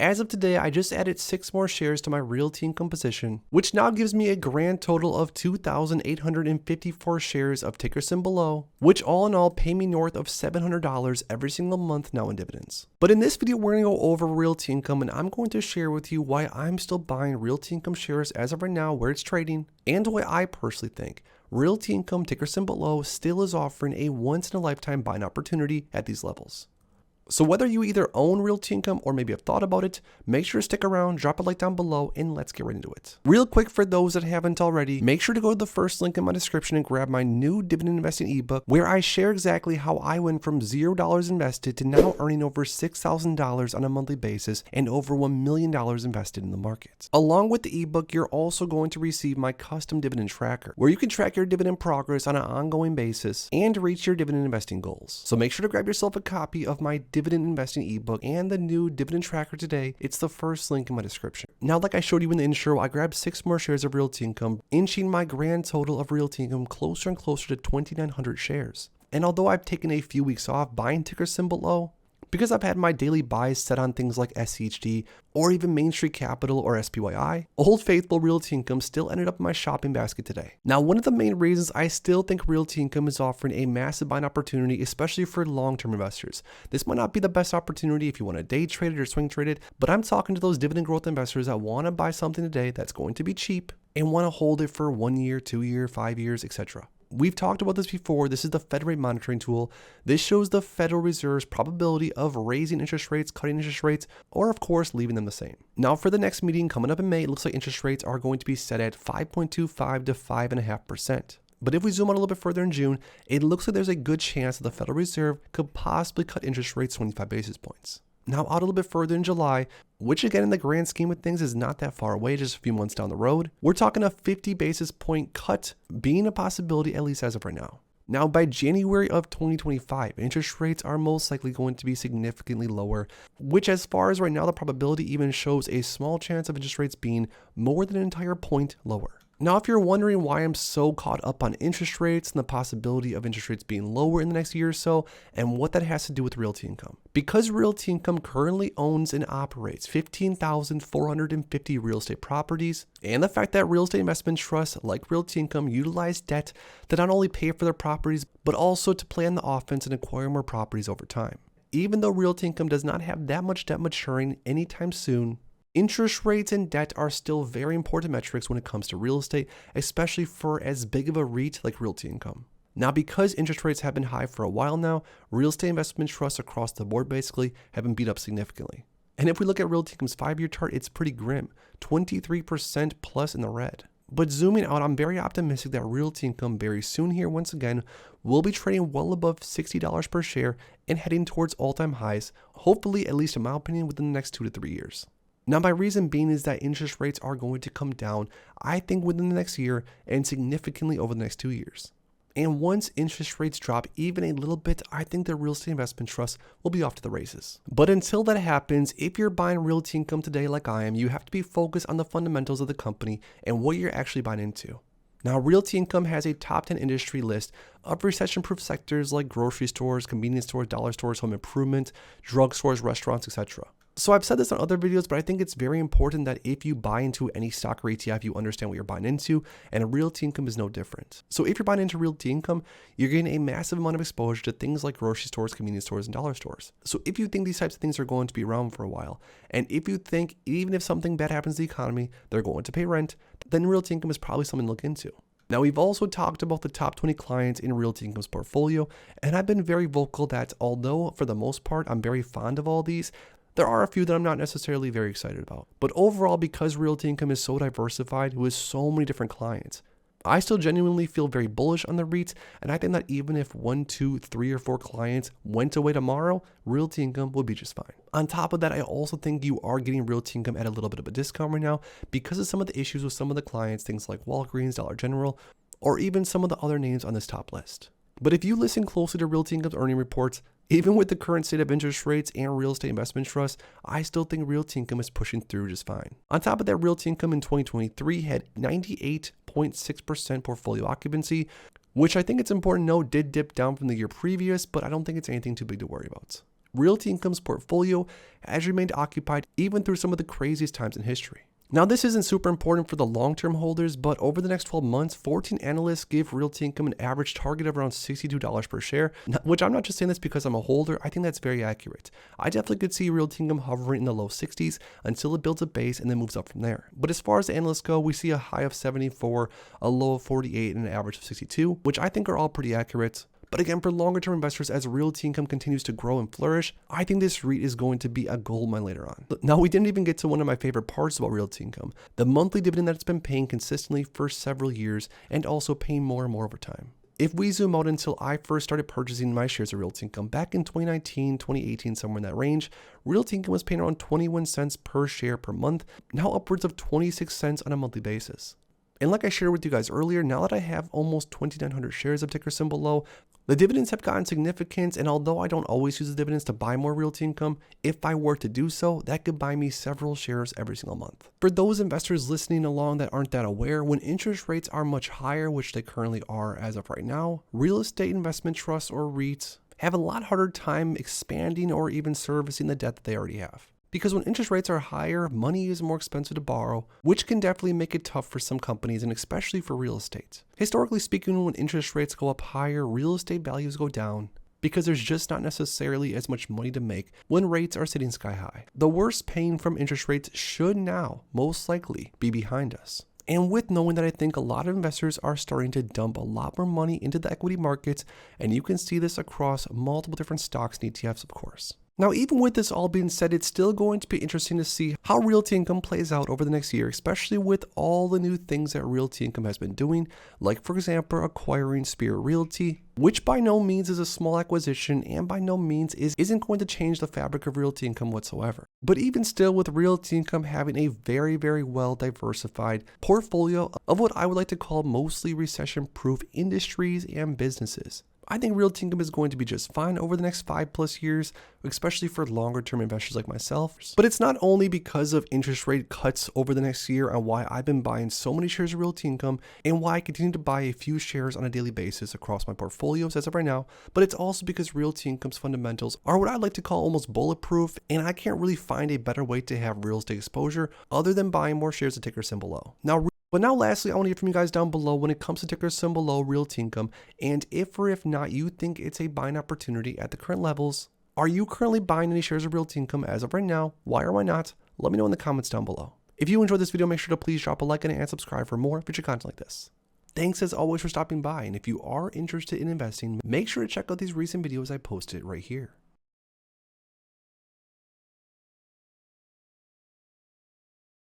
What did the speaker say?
As of today, I just added 6 more shares to my Realty Income position, which now gives me a grand total of 2,854 shares of ticker symbol O, which all in all pay me north of $700 every single month now in dividends. But in this video, we're going to go over Realty Income, and I'm going to share with you why I'm still buying Realty Income shares as of right now, where it's trading, and why I personally think Realty Income, ticker symbol O, still is offering a once-in-a-lifetime buying opportunity at these levels. So whether you either own Realty Income or maybe have thought about it, make sure to stick around, drop a like down below, and let's get right into it. Real quick, for those that haven't already, make sure to go to the first link in my description and grab my new dividend investing ebook, where I share exactly how I went from $0 invested to now earning over $6,000 on a monthly basis and over $1 million invested in the market. Along with the ebook, you're also going to receive my custom dividend tracker, where you can track your dividend progress on an ongoing basis and reach your dividend investing goals. So make sure to grab yourself a copy of my dividend investing ebook and the new dividend tracker today. It's the first link in my description. Now, like I showed you in the intro, I grabbed 6 more shares of Realty Income, inching my grand total of Realty Income closer and closer to 2,900 shares. And although I've taken a few weeks off buying ticker symbol O, because I've had my daily buys set on things like SCHD or even Main Street Capital or SPYI, Old Faithful Realty Income still ended up in my shopping basket today. Now, one of the main reasons I still think Realty Income is offering a massive buying opportunity, especially for long-term investors. This might not be the best opportunity if you want to day trade it or swing trade it, but I'm talking to those dividend growth investors that want to buy something today that's going to be cheap and want to hold it for 1 year, 2 year, 5 years, etc. We've talked about this before. This is the Fed rate monitoring tool. This shows the Federal Reserve's probability of raising interest rates, cutting interest rates, or of course, leaving them the same. Now, for the next meeting coming up in May, it looks like interest rates are going to be set at 5.25 to 5.5%. But if we zoom out a little bit further in June, it looks like there's a good chance that the Federal Reserve could possibly cut interest rates 25 basis points. Now, out a little bit further in July, which again in the grand scheme of things is not that far away, just a few months down the road, we're talking a 50 basis point cut being a possibility, at least as of right now. Now, by January of 2025, interest rates are most likely going to be significantly lower, which as far as right now, the probability even shows a small chance of interest rates being more than an entire point lower. Now, if you're wondering why I'm so caught up on interest rates and the possibility of interest rates being lower in the next year or so, and what that has to do with Realty Income. Because Realty Income currently owns and operates 15,450 real estate properties, and the fact that real estate investment trusts like Realty Income utilize debt to not only pay for their properties, but also to play on the offense and acquire more properties over time. Even though Realty Income does not have that much debt maturing anytime soon, interest rates and debt are still very important metrics when it comes to real estate, especially for as big of a REIT like Realty Income. Now, because interest rates have been high for a while now, real estate investment trusts across the board basically have been beat up significantly. And if we look at Realty Income's 5-year chart, it's pretty grim, 23% plus in the red. But zooming out, I'm very optimistic that Realty Income very soon here once again will be trading well above $60 per share and heading towards all-time highs, hopefully, at least in my opinion, within the next 2 to 3 years. Now, my reason being is that interest rates are going to come down, I think, within the next year and significantly over the next 2 years. And once interest rates drop even a little bit, I think the real estate investment trust will be off to the races. But until that happens, if you're buying Realty Income today like I am, you have to be focused on the fundamentals of the company and what you're actually buying into. Now, Realty Income has a top 10 industry list of recession-proof sectors like grocery stores, convenience stores, dollar stores, home improvement, drug stores, restaurants, etc. So I've said this on other videos, but I think it's very important that if you buy into any stock or ETF, you understand what you're buying into, and Realty Income is no different. So if you're buying into Realty Income, you're getting a massive amount of exposure to things like grocery stores, convenience stores, and dollar stores. So if you think these types of things are going to be around for a while, and if you think even if something bad happens to the economy, they're going to pay rent, then Realty Income is probably something to look into. Now, we've also talked about the top 20 clients in Realty Income's portfolio, and I've been very vocal that although for the most part I'm very fond of all these, there are a few that I'm not necessarily very excited about. But overall, because Realty Income is so diversified with so many different clients, I still genuinely feel very bullish on the REITs, and I think that even if 1, 2, 3, or 4 clients went away tomorrow, Realty Income would be just fine. On top of that, I also think you are getting Realty Income at a little bit of a discount right now because of some of the issues with some of the clients, things like Walgreens, Dollar General, or even some of the other names on this top list. But if you listen closely to Realty Income's earning reports, even with the current state of interest rates and real estate investment trusts, I still think Realty Income is pushing through just fine. On top of that, Realty Income in 2023 had 98.6% portfolio occupancy, which I think it's important to note did dip down from the year previous, but I don't think it's anything too big to worry about. Realty Income's portfolio has remained occupied even through some of the craziest times in history. Now, this isn't super important for the long-term holders, but over the next 12 months, 14 analysts give Realty Income an average target of around $62 per share, which I'm not just saying this because I'm a holder. I think that's very accurate. I definitely could see Realty Income hovering in the low 60s until it builds a base and then moves up from there. But as far as the analysts go, we see a high of 74, a low of 48, and an average of 62, which I think are all pretty accurate. But again, for longer term investors, as Realty Income continues to grow and flourish, I think this REIT is going to be a gold mine later on. Now, we didn't even get to one of my favorite parts about Realty Income, the monthly dividend that it's been paying consistently for several years and also paying more and more over time. If we zoom out until I first started purchasing my shares of Realty Income back in 2019, 2018, somewhere in that range, Realty Income was paying around 21 cents per share per month, now upwards of 26 cents on a monthly basis. And like I shared with you guys earlier, now that I have almost 2,900 shares of ticker symbol LO, the dividends have gotten significant, and although I don't always use the dividends to buy more Realty Income, if I were to do so, that could buy me several shares every single month. For those investors listening along that aren't that aware, when interest rates are much higher, which they currently are as of right now, real estate investment trusts or REITs have a lot harder time expanding or even servicing the debt that they already have. Because when interest rates are higher, money is more expensive to borrow, which can definitely make it tough for some companies and especially for real estate. Historically speaking, when interest rates go up higher, real estate values go down because there's just not necessarily as much money to make when rates are sitting sky high. The worst pain from interest rates should now most likely be behind us. And with knowing that, I think a lot of investors are starting to dump a lot more money into the equity markets, and you can see this across multiple different stocks and ETFs, of course. Now, even with this all being said, it's still going to be interesting to see how Realty Income plays out over the next year, especially with all the new things that Realty Income has been doing, like, for example, acquiring Spirit Realty, which by no means is a small acquisition and by no means isn't going to change the fabric of Realty Income whatsoever. But even still, with Realty Income having a very, very well diversified portfolio of what I would like to call mostly recession-proof industries and businesses, I think Realty Income is going to be just fine over the next 5+ years, especially for longer term investors like myself. But it's not only because of interest rate cuts over the next year and why I've been buying so many shares of Realty Income and why I continue to buy a few shares on a daily basis across my portfolios as of right now, but it's also because Realty Income's fundamentals are what I like to call almost bulletproof, and I can't really find a better way to have real estate exposure other than buying more shares of ticker symbol LO. But now lastly, I want to hear from you guys down below when it comes to ticker symbol LO Realty Income, and if or if not you think it's a buying opportunity at the current levels. Are you currently buying any shares of Realty Income as of right now? Why or why not? Let me know in the comments down below. If you enjoyed this video, make sure to please drop a like on it and subscribe for more future content like this. Thanks as always for stopping by, and if you are interested in investing, make sure to check out these recent videos I posted right here.